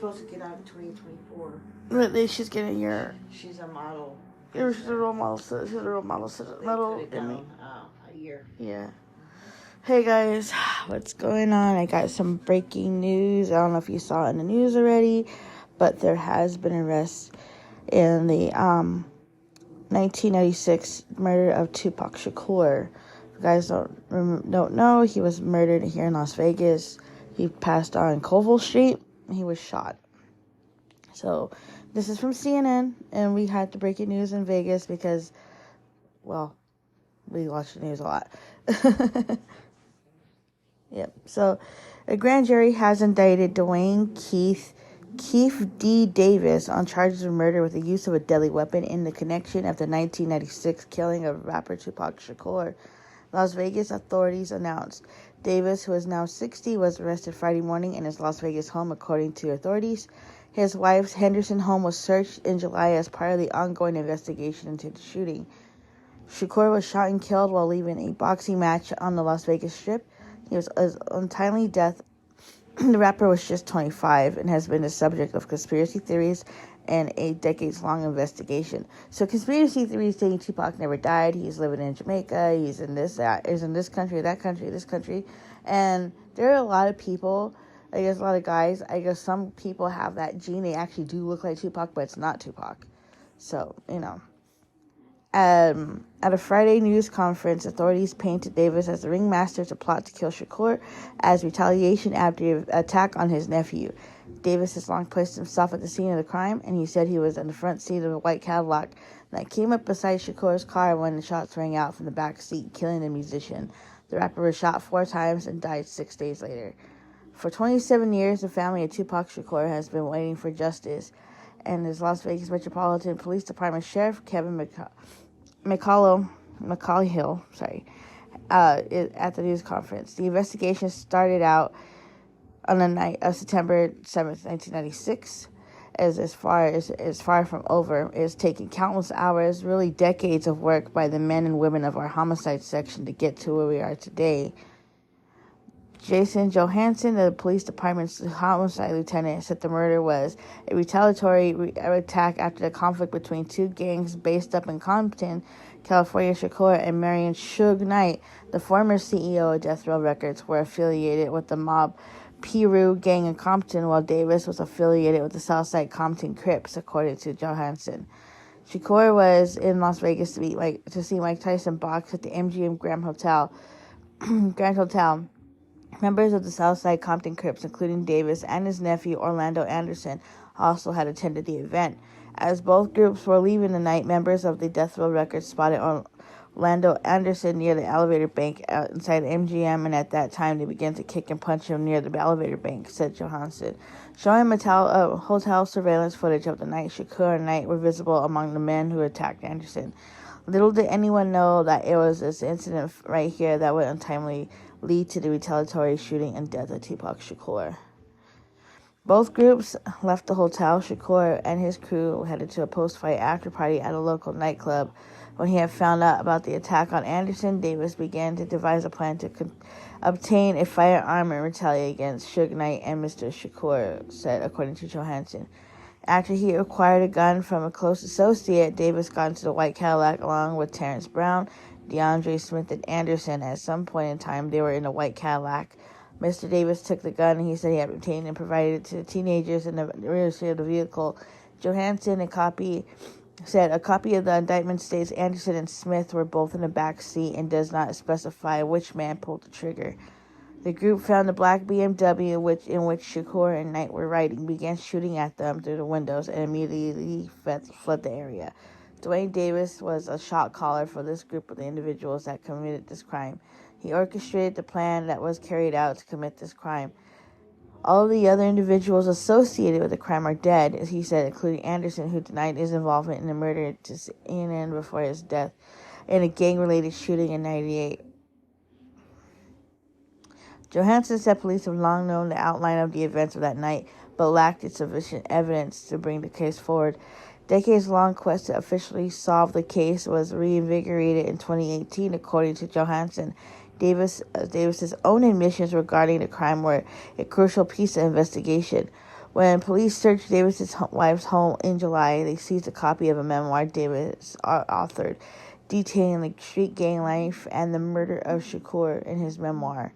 supposed to get out in 2024. Really, she's getting your... She's a model. She's a role model. She's a role model. So they model put it down a year. Yeah. Hey guys, what's going on? I got some breaking news. I don't know if you saw it in the news already, but there has been an arrest in the 1996 murder of Tupac Shakur. If you guys don't know, he was murdered here in Las Vegas. He passed on Colville Street. He was shot. So this is from CNN, and we had the breaking news in Vegas because, well, we watch the news a lot. Yep. So, a grand jury has indicted Dwayne Keith D. Davis on charges of murder with the use of a deadly weapon in the connection of the 1996 killing of rapper Tupac Shakur. Las Vegas authorities announced Davis, who is now 60, was arrested Friday morning in his Las Vegas home, according to authorities. His wife's Henderson home was searched in July as part of the ongoing investigation into the shooting. Shakur was shot and killed while leaving a boxing match on the Las Vegas Strip. He was untimely death. The rapper was just 25 and has been the subject of conspiracy theories and a decades-long investigation. So conspiracy theories saying Tupac never died. He's living in Jamaica. He's in this country, that country, this country. And there are a lot of people, I guess a lot of guys, I guess some people have that gene. They actually do look like Tupac, but it's not Tupac. So, you know. At a Friday news conference, authorities painted Davis as the ringmaster to plot to kill Shakur as retaliation after the attack on his nephew. Davis has long placed himself at the scene of the crime, and he said he was in the front seat of a white Cadillac that came up beside Shakur's car when the shots rang out from the back seat, killing the musician. The rapper was shot 4 times and died 6 days later. For 27 years, the family of Tupac Shakur has been waiting for justice, and his Las Vegas Metropolitan Police Department Sheriff Kevin McCullough, at the news conference. The investigation started out on the night of September 7th, 1996. Is far from over. It has taken countless hours, really decades of work by the men and women of our homicide section to get to where we are today. Jason Johansson, the police department's homicide lieutenant, said the murder was a retaliatory attack after the conflict between 2 gangs based up in Compton, California. Shakur and Marion Suge Knight, the former CEO of Death Row Records, were affiliated with the mob Piru gang in Compton, while Davis was affiliated with the Southside Compton Crips, according to Johansson. Shakur was in Las Vegas to see Mike Tyson box at the MGM Grand Hotel. Members of the Southside Compton Crips, including Davis and his nephew Orlando Anderson, also had attended the event. As both groups were leaving the night, members of the Death Row Records spotted Orlando Anderson near the elevator bank inside MGM, and at that time they began to kick and punch him near the elevator bank, said Johansson. Showing hotel surveillance footage of the night, Shakur and Knight were visible among the men who attacked Anderson. Little did anyone know that it was this incident right here that would untimely lead to the retaliatory shooting and death of Tupac Shakur. Both groups left the hotel. Shakur and his crew headed to a post-fight after-party at a local nightclub. When he had found out about the attack on Anderson, Davis began to devise a plan to obtain a firearm and retaliate against Suge Knight and Mr. Shakur, said, according to Johansson. After he acquired a gun from a close associate, Davis got into the white Cadillac along with Terrence Brown, DeAndre Smith, and Anderson. At some point in time, they were in a white Cadillac. Mr. Davis took the gun he said he had obtained and provided it to the teenagers in the rear seat of the vehicle. Johansson, a copy of the indictment states Anderson and Smith were both in the back seat and does not specify which man pulled the trigger. The group found a black BMW in which Shakur and Knight were riding, began shooting at them through the windows, and immediately fled the area. Dwayne Davis was a shot caller for this group of the individuals that committed this crime. He orchestrated the plan that was carried out to commit this crime. All of the other individuals associated with the crime are dead, as he said, including Anderson, who denied his involvement in the murder to CNN before his death in a gang-related shooting in '98. Johansson said police have long known the outline of the events of that night, but lacked sufficient evidence to bring the case forward. Decades-long quest to officially solve the case was reinvigorated in 2018, according to Johansson. Davis's own admissions regarding the crime were a crucial piece of investigation. When police searched Davis's wife's home in July, they seized a copy of a memoir Davis authored, detailing the street gang life and the murder of Shakur in his memoir.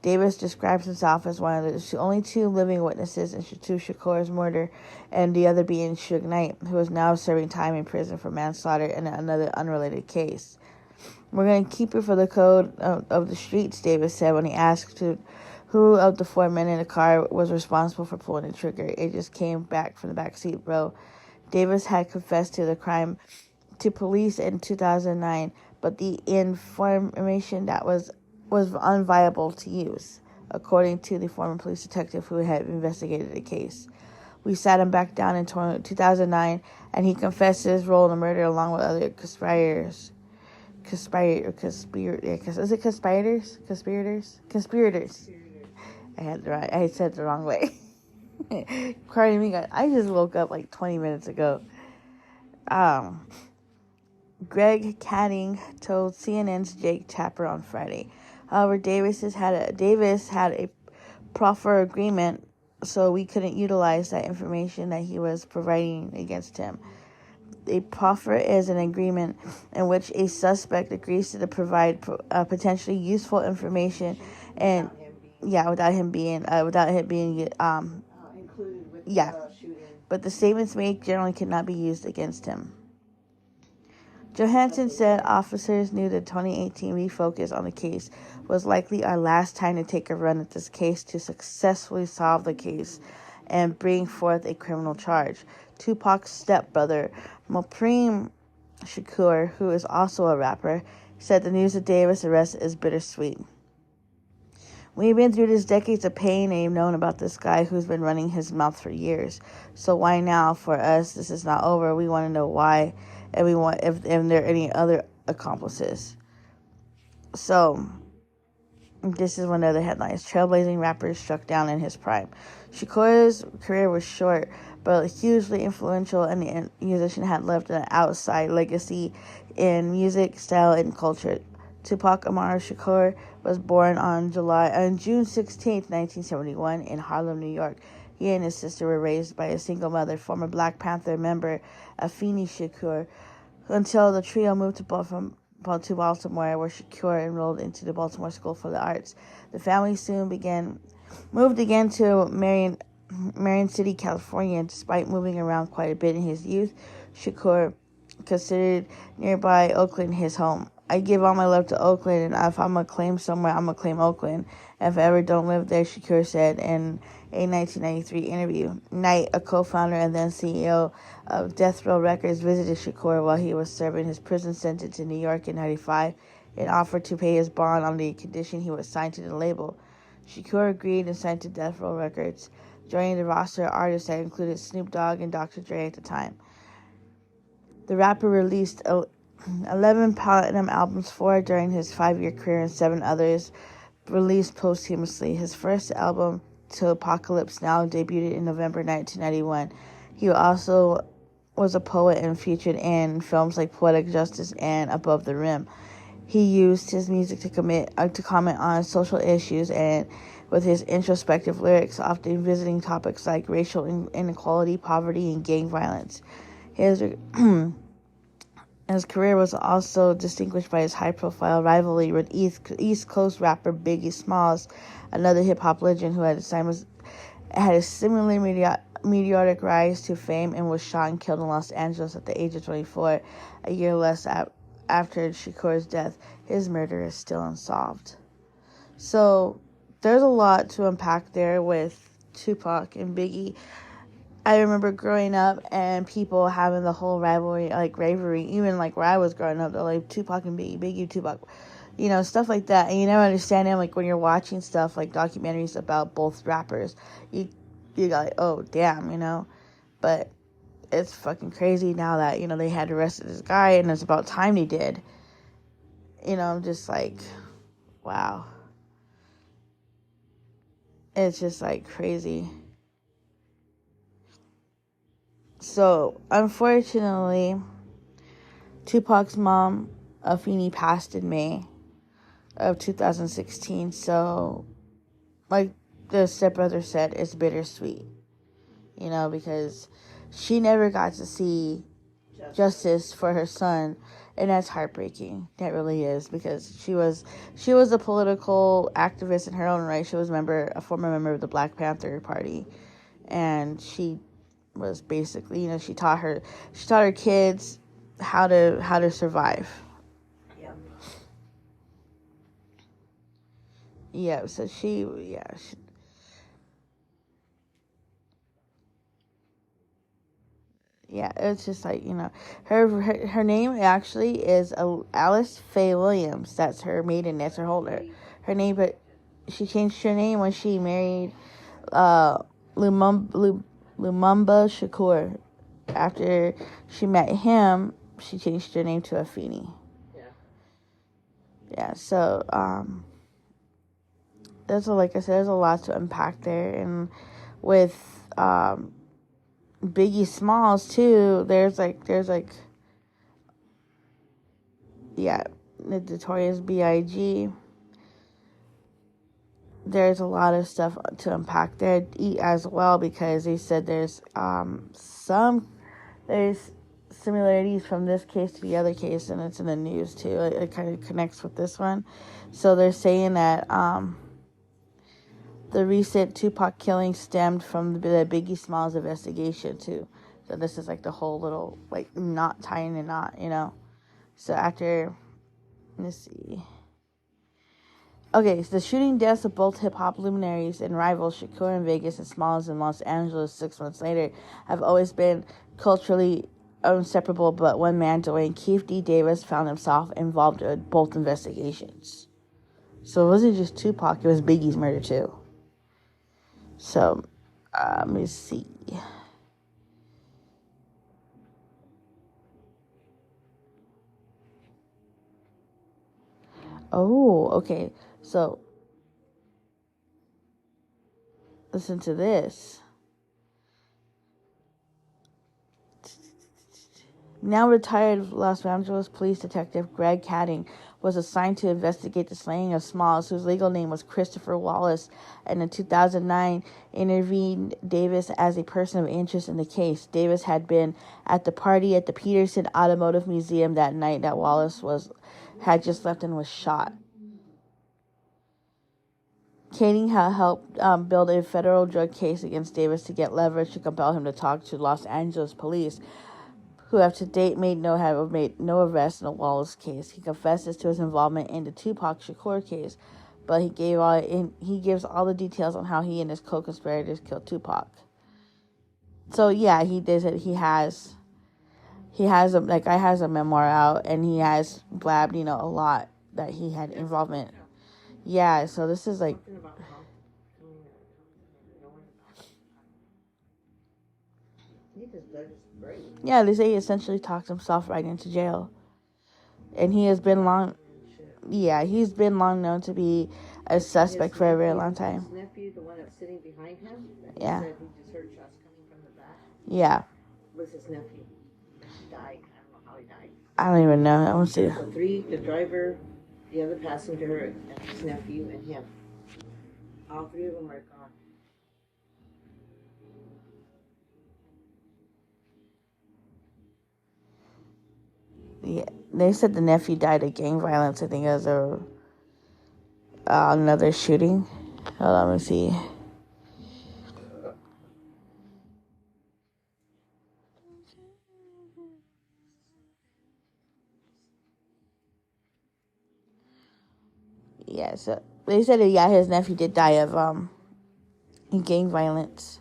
Davis describes himself as one of the only two living witnesses to Shakur's murder, and the other being Suge Knight, who is now serving time in prison for manslaughter in another unrelated case. We're going to keep it for the code of the streets, Davis said when he asked who of the 4 men in the car was responsible for pulling the trigger. It just came back from the back seat, bro. Davis had confessed to the crime to police in 2009, but the information that was unviable to use, according to the former police detective who had investigated the case. We sat him back down in 2009, and he confessed his role in the murder along with other conspirators. Is it conspirators? Conspirators. I said it the wrong way. Pardon me, guys. I just woke up like 20 minutes ago. Greg Kading told CNN's Jake Tapper on Friday. However, Davis had a proffer agreement, so we couldn't utilize that information that he was providing against him. A proffer is an agreement in which a suspect agrees to provide potentially useful information, and without him being included with the shooting. But the statements made generally cannot be used against him. Johansson said officers knew the 2018 refocus on the case was likely our last time to take a run at this case to successfully solve the case and bring forth a criminal charge. Tupac's stepbrother, Mopreme Shakur, who is also a rapper, said the news of Davis' arrest is bittersweet. We've been through this decades of pain and you've known about this guy who's been running his mouth for years. So why now? For us, this is not over. We want to know why, and we want if there are any other accomplices. So, this is one of the headlines. Trailblazing rapper struck down in his prime. Shakur's career was short, but hugely influential, and the musician had left an outside legacy in music, style, and culture. Tupac Amaru Shakur was born on June 16, 1971, in Harlem, New York. He and his sister were raised by a single mother, former Black Panther member Afeni Shakur, until the trio moved to Baltimore, where Shakur enrolled into the Baltimore School for the Arts. The family soon moved again to Marion City, California. Despite moving around quite a bit in his youth, Shakur considered nearby Oakland his home. I give all my love to Oakland, and if I'm going to claim somewhere, I'm going to claim Oakland. If I ever don't live there, Shakur said in a 1993 interview. Knight, a co-founder and then CEO of Death Row Records, visited Shakur while he was serving his prison sentence in New York in 1995 and offered to pay his bond on the condition he was signed to the label. Shakur agreed and signed to Death Row Records, joining the roster of artists that included Snoop Dogg and Dr. Dre at the time. The rapper released 11 platinum albums, 4 during his 5-year career and 7 others released posthumously. His first album, To Apocalypse Now, debuted in November 1991. He also was a poet and featured in films like Poetic Justice and Above the Rim. He used his music to comment on social issues, and with his introspective lyrics often visiting topics like racial inequality, poverty, and gang violence. His career was also distinguished by his high-profile rivalry with East Coast rapper Biggie Smalls, another hip-hop legend who had a similarly meteoric rise to fame and was shot and killed in Los Angeles at the age of 24, a year less after Shakur's death. His murder is still unsolved. So, there's a lot to unpack there with Tupac and Biggie. I remember growing up and people having the whole rivalry, even like where I was growing up, they're like Tupac and Biggie, Tupac, stuff like that. And you never understand it, like when you're watching stuff like documentaries about both rappers, you got like, oh damn, but it's fucking crazy now that, they had arrested this guy and it's about time they did. I'm just like, wow. It's just like crazy. So, unfortunately, Tupac's mom, Afeni, passed in May of 2016. So, like the stepbrother said, it's bittersweet. you know, because she never got to see justice for her son, and that's heartbreaking. That really is, because she was a political activist in her own right. She was a former member of the Black Panther Party, and she was basically, you know, she taught her kids how to survive. Yeah, so yeah, it's just like, you know, her name actually is Alice Faye Williams. That's her maiden. That's her name. But she changed her name when she married Lumumba Shakur. After she met him, she changed her name to Afeni. Yeah. So like I said, there's a lot to unpack there, and with Biggie Smalls too. There's yeah, the Notorious B.I.G. There's a lot of stuff to unpack there as well, because they said there's similarities from this case to the other case, and it's in the news too. It kind of connects with this one. So they're saying that the recent Tupac killing stemmed from the Biggie Smalls investigation too. So this is like the whole little like knot tying a knot, you know. So after, let's see. Okay, so the shooting deaths of both hip-hop luminaries and rivals Shakur in Vegas and Smalls in Los Angeles 6 months later have always been culturally inseparable, but one man, Dwayne Keefe D. Davis, found himself involved in both investigations. So it wasn't just Tupac, it was Biggie's murder too. So, let me see. Oh, okay. So, listen to this. Now retired Los Angeles police detective Greg Cading was assigned to investigate the slaying of Smalls, whose legal name was Christopher Wallace, and in 2009 intervened Davis as a person of interest in the case. Davis had been at the party at the Peterson Automotive Museum that night that Wallace had just left and was shot. Cading had helped build a federal drug case against Davis to get leverage to compel him to talk to Los Angeles police, who have to date made no arrest in the Wallace case. He confesses to his involvement in the Tupac Shakur case, but he gives all the details on how he and his co-conspirators killed Tupac. So yeah, he did it. He has a memoir out, and he has blabbed, you know, a lot that he had involvement. Yeah, so this is like. Yeah, they say he essentially talked himself right into jail. And he has been he's been long known to be a suspect for a very long time. His nephew, the one that's sitting behind him, yeah. Said he just heard shots coming from the back. Yeah. Was his nephew. He died. I don't know how he died. I don't even know. I want to see. So 3, the driver, the other passenger, and his nephew, and him. All 3 of them are gone. Yeah, they said the nephew died of gang violence. I think as another shooting. Hold on, let me see. Yeah, so they said that his nephew did die of gang violence.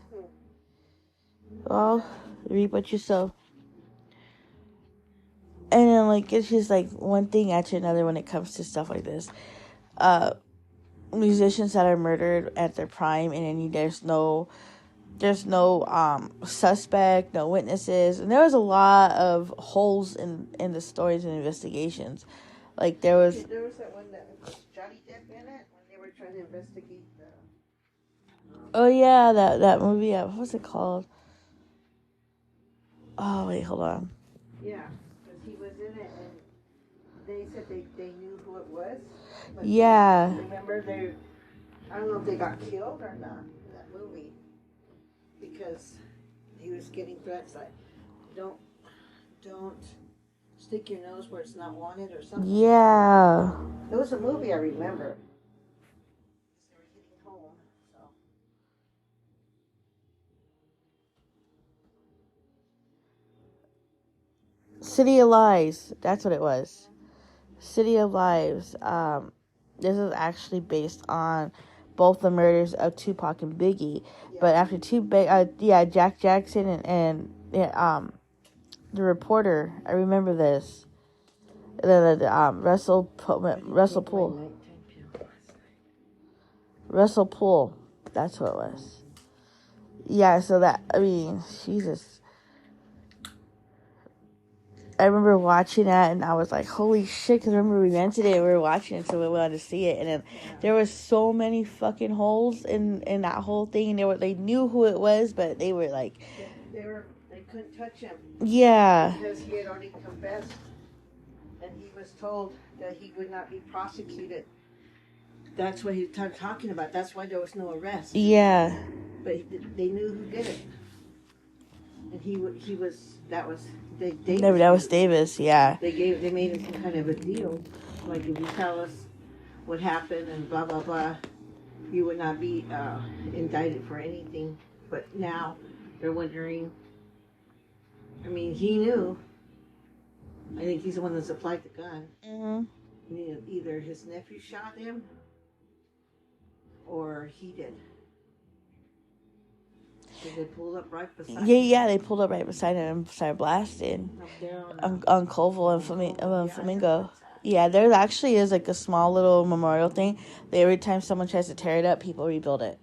Well, reap what you sow. And then, like, it's just, like, one thing after another when it comes to stuff like this. Musicians that are murdered at their prime, and then there's no suspect, no witnesses. And there was a lot of holes in the stories and investigations. Like, there was that one that was Johnny Depp in it, when they were trying to investigate the... Oh, yeah, that movie. What's it called? Oh, wait, hold on. Yeah. He was in it, and they said they knew who it was. Yeah. Remember, I don't know if they got killed or not in that movie. Because getting threats like, don't stick your nose where it's not wanted or something. Yeah. It was a movie I remember. They were hitting home, so. City of Lies. That's what it was. City of Lies. This is actually based on both the murders of Tupac and Biggie. Yeah. But after Jack Jackson and the reporter, I remember this. Russell Poole. That's what it was. Yeah, so that, I mean, Jesus. I remember watching that and I was like, holy shit, because remember we rented it and we were watching it so we wanted to see it. And then there was so many fucking holes in that whole thing. And they knew who it was, but they were like... They couldn't touch him. Yeah. Because he had already confessed. And he was told that he would not be prosecuted. That's what he was talking about. That's why there was no arrest. Yeah. But they knew who did it. And that was Davis, yeah. They made him some kind of a deal. Like, if you tell us what happened and blah, blah, blah, you would not be indicted for anything. But now they're wondering, I mean, he knew. I think he's the one that supplied the gun. Mm-hmm. Either his nephew shot him or he did. So they pulled up right beside him. Yeah, they pulled up right beside him and started blasting. Up there on Colville and Flamingo. Yeah, there actually is like a small little memorial thing. Every time someone tries to tear it up, people rebuild it.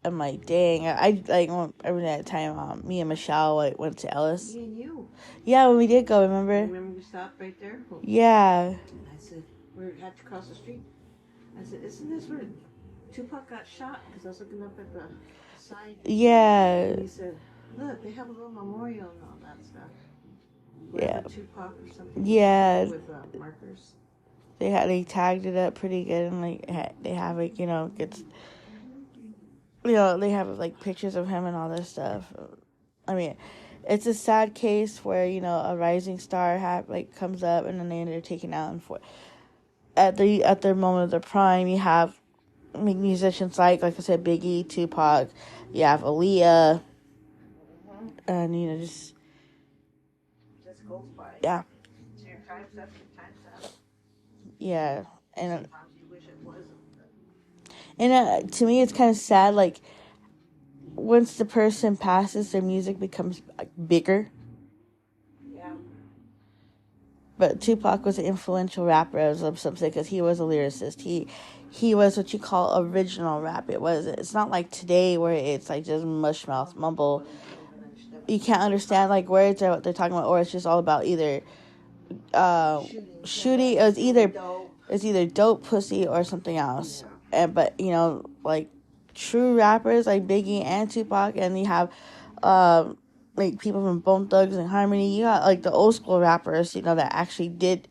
I'm like, dang. I remember that time me and Michelle went to Ellis. Me and you. Yeah, when we did go, remember? Remember we stopped right there? Yeah. I said, we had to cross the street. I said, isn't this where Tupac got shot? Because I was looking up at the side. Yeah. And he said, look, they have a little memorial and all that stuff. Yeah. Tupac or something. Yeah. With markers. They tagged it up pretty good and they have like, they have like pictures of him and all this stuff. I mean, it's a sad case where a rising star comes up and then they're taken out, and at their moment of their prime, you have musicians like I said, Biggie, Tupac, you have Aaliyah, and just goes by. Yeah. Your time's up, your time's up. Yeah, and sometimes you wish it wasn't. And to me, it's kind of sad. Like, once the person passes, their music becomes bigger. Yeah. But Tupac was an influential rapper, as some say, because he was a lyricist. He was what you call original rap. It's not like today where it's like just mush mouth mumble. You can't understand like words or what they're talking about, or it's just all about either shooting. It's either dope, pussy, or something else. But like true rappers like Biggie and Tupac, and you have like people from Bone Thugs and Harmony. You got like the old school rappers, that actually did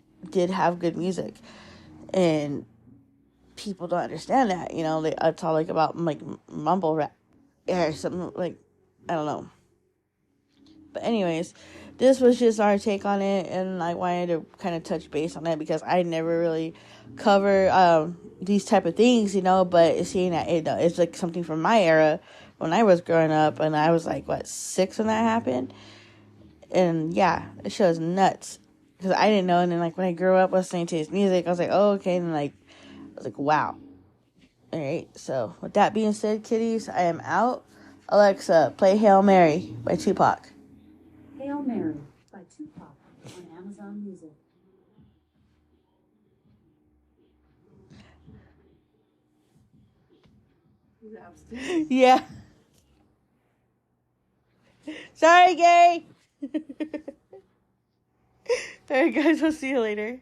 have good music, and people don't understand that. It's all like about like mumble rap or something, like I don't know. But anyways, this was just our take on it, and I wanted to kind of touch base on it because I never really cover these type of things, but seeing that it's like something from my era when I was growing up, and I was like, 6 when that happened? And yeah, it shows nuts because I didn't know, and then like when I grew up listening to his music, I was like, oh, okay, and like I was like, wow. All right, so with that being said, kiddies, I am out. Alexa, play Hail Mary by Tupac. Hail Mary by Tupac on Amazon Music. Yeah. Sorry, Gay. Alright, guys, we'll see you later.